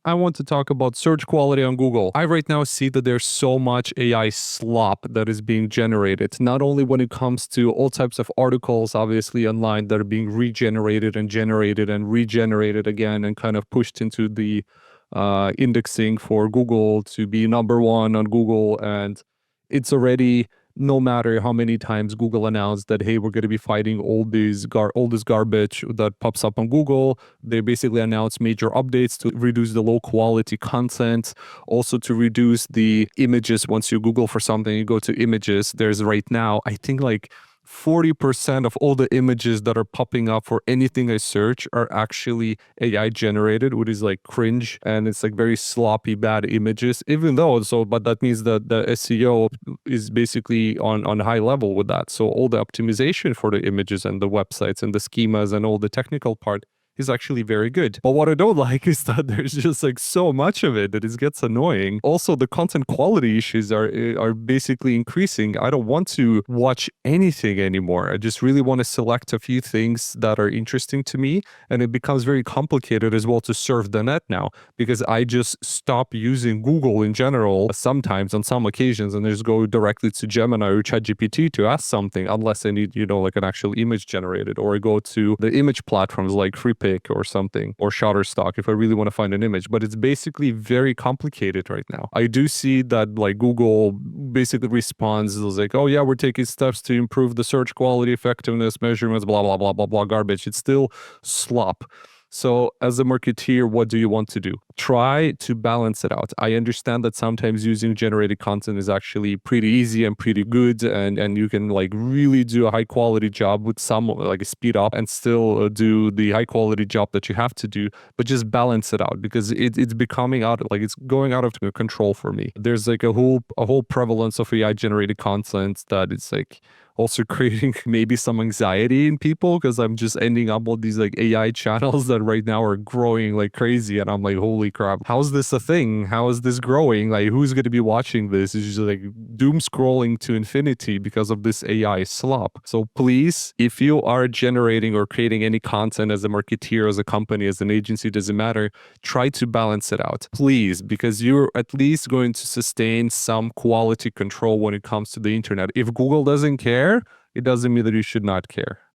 I want to talk about search quality on Google. I right now see that there's so much AI slop that is being generated, not only when it comes to all types of articles, obviously online, that are being regenerated and generated and regenerated again and kind of pushed into the indexing for Google to be number one on Google. And it's already, no matter how many times Google announced that, hey, we're going to be fighting all this garbage that pops up on Google, they basically announced major updates to reduce the low quality content, also to reduce the images. Once you Google for something, you go to images, there's right now, I think like 40% of all the images that are popping up for anything I search are actually AI generated, which is like cringe, and it's like very sloppy, bad images. But that means that the SEO is basically on high level with that. So all the optimization for the images and the websites and the schemas and all the technical part is actually very good. But what I don't like is that there's just like so much of it that it gets annoying. Also, the content quality issues are basically increasing. I don't want to watch anything anymore. I just really want to select a few things that are interesting to me, and it becomes very complicated as well to surf the net now, because I just stop using Google in general sometimes on some occasions and just go directly to Gemini or ChatGPT to ask something, unless I need, like an actual image generated, or I go to the image platforms like FreePic or something, or Shutterstock if I really want to find an image. But it's basically very complicated right now. I do see that like Google basically responds like, oh yeah, we're taking steps to improve the search quality, effectiveness, measurements, blah, blah, blah, blah, blah, garbage. It's still slop. So as a marketeer, what do you want to do? Try to balance it out. I understand that sometimes using generated content is actually pretty easy and pretty good, and you can like really do a high quality job with some like speed up and still do the high quality job that you have to do, but just balance it out, because it's becoming it's going out of control for me. There's like a whole prevalence of AI generated content that it's like also creating maybe some anxiety in people, because I'm just ending up with these like AI channels that right now are growing like crazy, and I'm like, holy crap, how's this a thing? How is this growing? Like, who's going to be watching this? It's just like doom scrolling to infinity because of this AI slop. So please, if you are generating or creating any content as a marketeer, as a company, as an agency, doesn't matter, try to balance it out, please, because you're at least going to sustain some quality control when it comes to the internet. If Google doesn't care, it doesn't mean that you should not care.